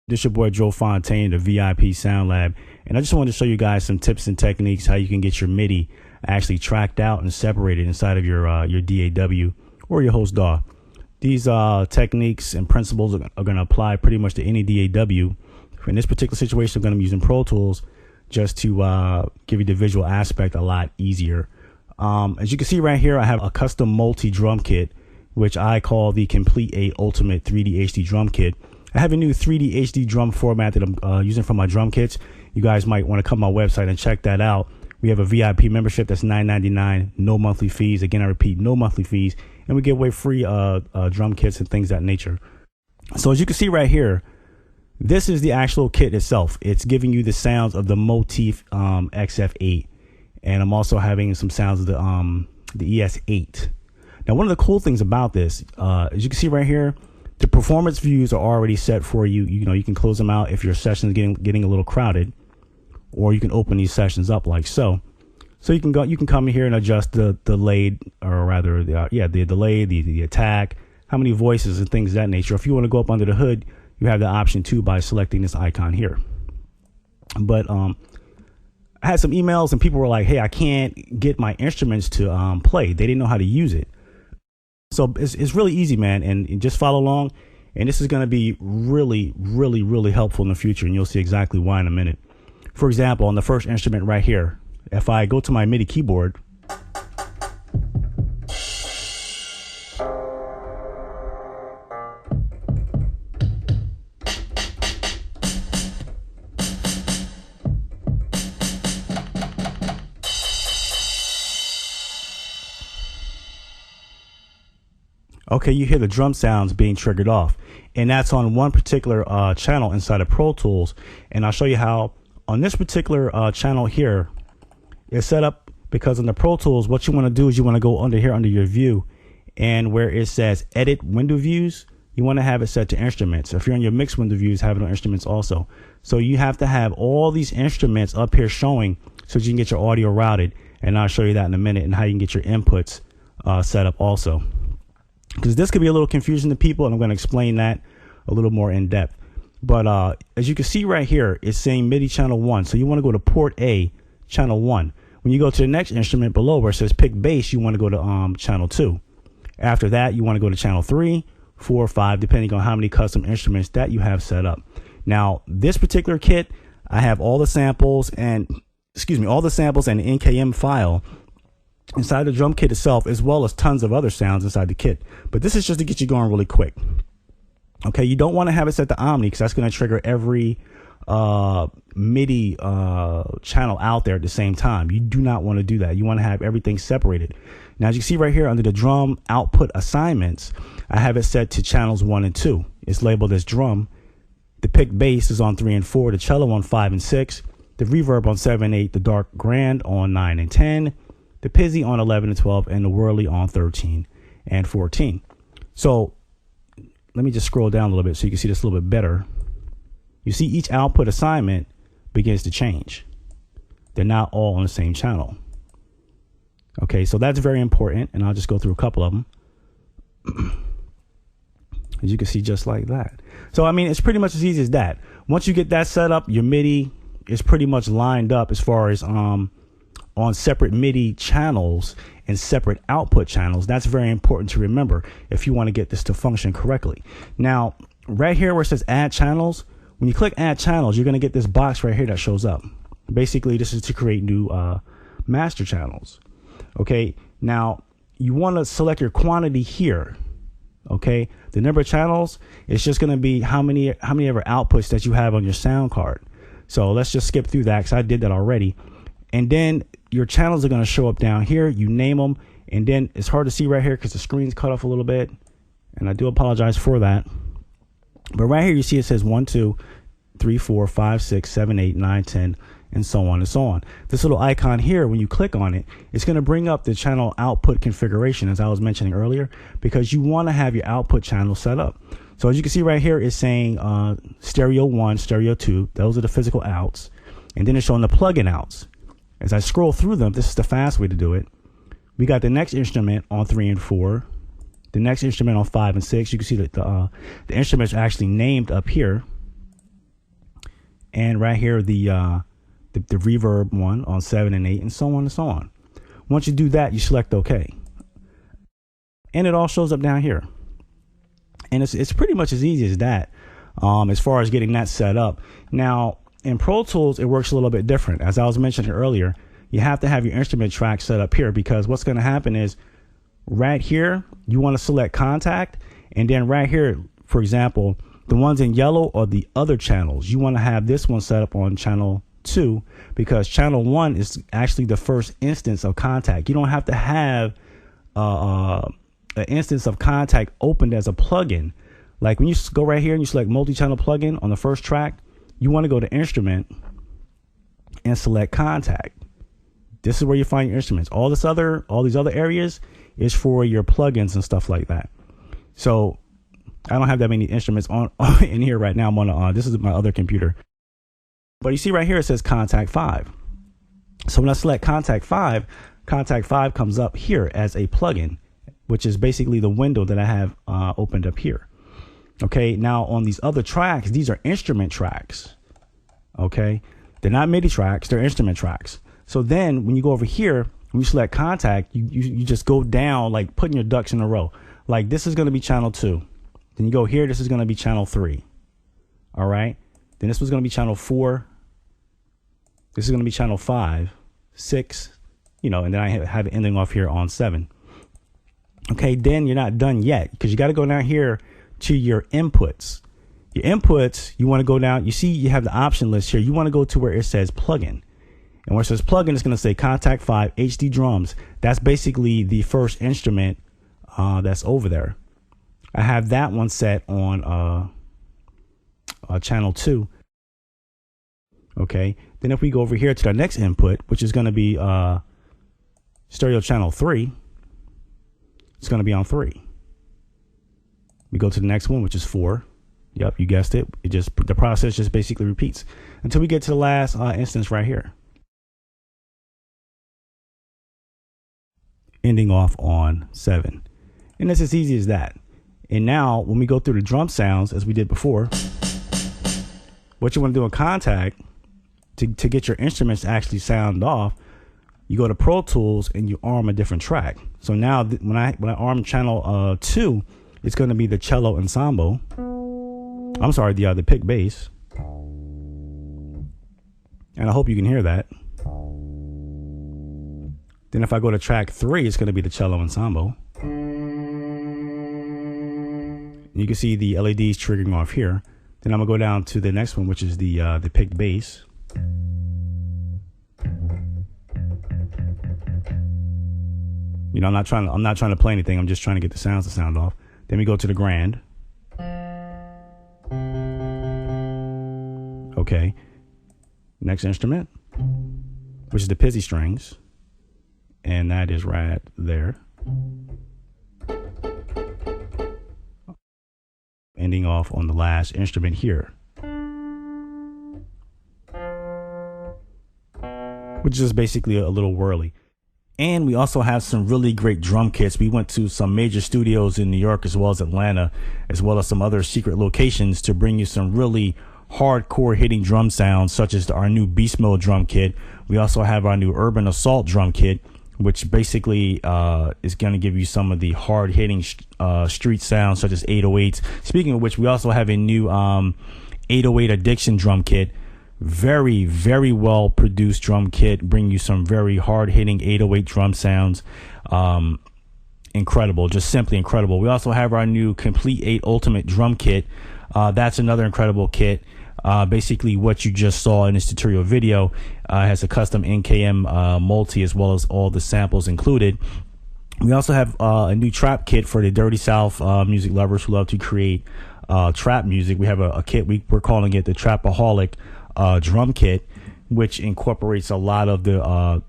This is your boy Joe Fontaine, the VIP SoundLab, and I just wanted to show you guys some tips and techniques how you can get your MIDI actually tracked out and separated inside of your DAW or your host DAW. These techniques and principles are going to apply pretty much to any DAW. In this particular situation, I'm going to be using Pro Tools just to give you the visual aspect a lot easier. As you can see right here, I have a custom multi-drum kit, which I call the Komplete A Ultimate 3D HD Drum Kit. I have a new 3D HD drum format that I'm using for my drum kits. You guys might want to come to my website and check that out. We have a VIP membership that's $9.99, no monthly fees. Again, I repeat, no monthly fees. And we give away free drum kits and things of that nature. So as you can see right here, this is the actual kit itself. It's giving you the sounds of the Motif XF8. And I'm also having some sounds of the ES8. Now, one of the cool things about this, as you can see right here, the performance views are already set for you. You know, you can close them out if your session is getting a little crowded, or you can open these sessions up like so. So you can come in here and adjust the delay, or rather, the delay, the attack, how many voices and things of that nature. If you want to go up under the hood, you have the option too by selecting this icon here. But I had some emails and people were like, "Hey, I can't get my instruments to play." They didn't know how to use it. So it's really easy, man, and just follow along. And this is going to be really, really, really helpful in the future, and you'll see exactly why in a minute. For example, on the first instrument right here, if I go to my MIDI keyboard, okay, you hear the drum sounds being triggered off, and that's on one particular channel inside of Pro Tools. And I'll show you how on this particular channel here is set up, because on the Pro Tools, what you want to do is you want to go under here under your view, and where it says edit window views, you want to have it set to instruments. If you're on your mixed window views, have it on instruments also. So you have to have all these instruments up here showing so you can get your audio routed, and I'll show you that in a minute, and how you can get your inputs set up also. Because this could be a little confusing to people, and I'm going to explain that a little more in depth. But as you can see right here, it's saying MIDI channel 1. So you want to go to port A, channel 1. When you go to the next instrument below where it says pick bass, you want to go to channel 2. After that, you want to go to channel 3, 4, or 5, depending on how many custom instruments that you have set up. Now, this particular kit, I have all the samples and, all the samples and the NKM file inside the drum kit itself, as well as tons of other sounds inside the kit. But this is just to get you going really quick. Okay, you don't want to have it set to Omni, because that's going to trigger every MIDI channel out there at the same time. You do not want to do that. You want to have everything separated. Now, as you see right here under the drum output assignments, I have it set to channels 1 and 2. It's labeled as drum. The pick bass is on 3 and 4, the cello on 5 and 6, the reverb on 7 and 8, the dark grand on 9 and 10, the Pizzy on 11 and 12, and the Whirly on 13 and 14. So let me just scroll down a little bit so you can see this a little bit better. You see each output assignment begins to change. They're not all on the same channel. Okay, so that's very important, and I'll just go through a couple of them. As you can see, just like that. So, I mean, it's pretty much as easy as that. Once you get that set up, your MIDI is pretty much lined up as far as on separate MIDI channels and separate output channels. That's very important to remember if you want to get this to function correctly. Now, right here where it says add channels, when you click add channels, you're going to get this box right here that shows up. Basically, this is to create new master channels. Okay, now you want to select your quantity here. Okay, the number of channels is just going to be how many ever outputs that you have on your sound card. So let's just skip through that, because I did that already. And then your channels are going to show up down here. You name them, and then it's hard to see right here because the screen's cut off a little bit, and I do apologize for that. But right here you see it says 1, 2, 3, 4, 5, 6, 7, 8, 9, 10, and so on and so on. This little icon here, when you click on it, it's going to bring up the channel output configuration, as I was mentioning earlier, because you want to have your output channel set up. So as you can see right here, it's saying stereo 1, stereo 2. Those are the physical outs, and then it's showing the plug-in outs. As I scroll through them, this is the fast way to do it. We got the next instrument on 3 and 4, the next instrument on 5 and 6. You can see that the instruments are actually named up here. and right here the reverb one on 7 and 8, and so on and so on. Once you do that, you select OK, and it all shows up down here. And it's pretty much as easy as that, as far as getting that set up. Now in Pro Tools, it works a little bit different. As I was mentioning earlier, you have to have your instrument track set up here, because what's going to happen is right here, you want to select contact, and then right here, for example, the ones in yellow are the other channels. You want to have this one set up on channel 2, because channel 1 is actually the first instance of contact. You don't have to have an instance of contact opened as a plugin. Like when you go right here and you select multi-channel plugin on the first track, you want to go to instrument and select contact. This is where you find your instruments. All these other areas is for your plugins and stuff like that. So I don't have that many instruments on in here right now. I'm on this is my other computer. But you see right here it says contact 5. So when I select contact 5 comes up here as a plugin, which is basically the window that I have opened up here. Okay, now on these other tracks, these are instrument tracks. Okay, they're not MIDI tracks, they're instrument tracks. So then when you go over here, when you select contact, you just go down, like putting your ducks in a row. Like this is going to be channel 2. Then you go here, this is going to be channel 3. All right, then this was going to be channel 4. This is going to be channel 5, 6, and then I have it ending off here on 7. Okay, then you're not done yet, because you got to go down here to your inputs. Your inputs, you want to go down. You see, you have the option list here. You want to go to where it says plugin. And where it says plugin, it's going to say contact 5 HD drums. That's basically the first instrument that's over there. I have that one set on channel 2. Okay, then if we go over here to the next input, which is going to be stereo channel 3, it's going to be on 3. We go to the next one, which is 4. Yep, you guessed it. The process just basically repeats until we get to the last instance right here, ending off on 7. And it's as easy as that. And now when we go through the drum sounds, as we did before, what you want to do in contact to get your instruments to actually sound off, you go to Pro Tools and you arm a different track. So now when I arm channel 2, it's going to be the cello ensemble. I'm sorry, the pick bass. And I hope you can hear that. Then if I go to track 3, it's going to be the cello ensemble. You can see the LEDs triggering off here. Then I'm gonna go down to the next one, which is the pick bass. I'm not trying to play anything. I'm just trying to get the sounds to sound off. Then we go to the grand. Okay. Next instrument, which is the pizzy strings, and that is right there. Ending off on the last instrument here, which is basically a little whirly. And we also have some really great drum kits. We went to some major studios in New York as well as Atlanta, as well as some other secret locations to bring you some really hardcore hitting drum sounds, such as our new Beast Mode drum kit. We also have our new Urban Assault drum kit, which basically is going to give you some of the hard hitting street sounds, such as 808s. Speaking of which, we also have a new 808 Addiction drum kit. Very, very well produced drum kit, bring you some very hard hitting 808 drum sounds. Incredible, just simply incredible. We also have our new Komplete 8 Ultimate drum kit. That's another incredible kit. Basically what you just saw in this tutorial video has a custom NKM multi, as well as all the samples included. We also have a new trap kit for the Dirty South music lovers who love to create trap music. We have a kit, we're calling it the Trapaholic drum kit, which incorporates a lot of the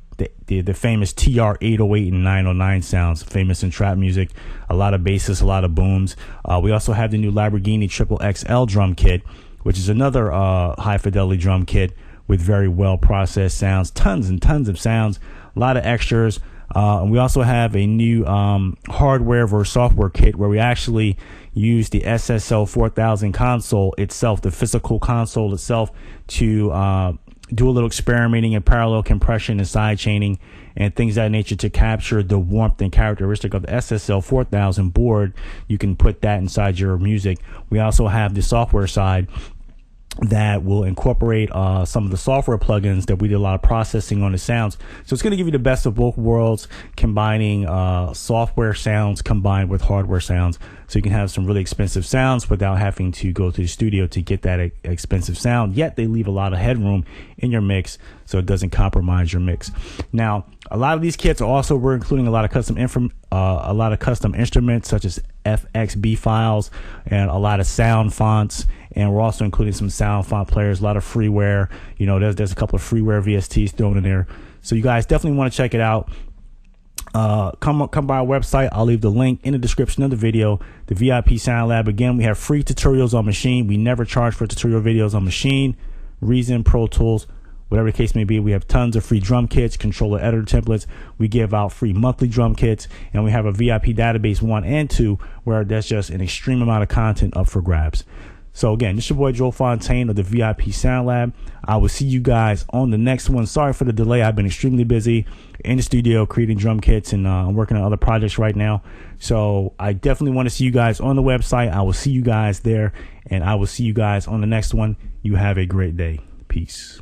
famous TR 808 and 909 sounds, famous in trap music. A lot of basses, a lot of booms. We also have the new Lamborghini Triple XL drum kit, which is another high fidelity drum kit with very well processed sounds, tons and tons of sounds, a lot of extras. And we also have a new hardware versus software kit where we actually use the SSL 4000 console itself, the physical console itself, to do a little experimenting in parallel compression and side chaining and things of that nature to capture the warmth and characteristic of the SSL 4000 board. You can put that inside your music. We also have the software side that will incorporate some of the software plugins that we did a lot of processing on the sounds. So it's going to give you the best of both worlds, combining software sounds combined with hardware sounds. So you can have some really expensive sounds without having to go to the studio to get that expensive sound, yet they leave a lot of headroom in your mix so it doesn't compromise your mix. Now, a lot of these kits also, we're including a lot of custom instruments such as FXB files and a lot of sound fonts, and we're also including some sound font players, a lot of freeware. You know, there's a couple of freeware VSTs thrown in there, so you guys definitely want to check it out. Come by our website. I'll leave the link in the description of the video. The VIP SoundLab. Again, we have free tutorials on Maschine. We never charge for tutorial videos on Maschine, Reason, Pro Tools, whatever the case may be. We have tons of free drum kits, controller editor templates. We give out free monthly drum kits, and we have a VIP database 1 and 2 where there's just an extreme amount of content up for grabs. So again, this is your boy Joe Fontaine of the VIP SoundLab. I will see you guys on the next one. Sorry for the delay. I've been extremely busy in the studio creating drum kits, and I'm working on other projects right now. So I definitely want to see you guys on the website. I will see you guys there, and I will see you guys on the next one. You have a great day. Peace.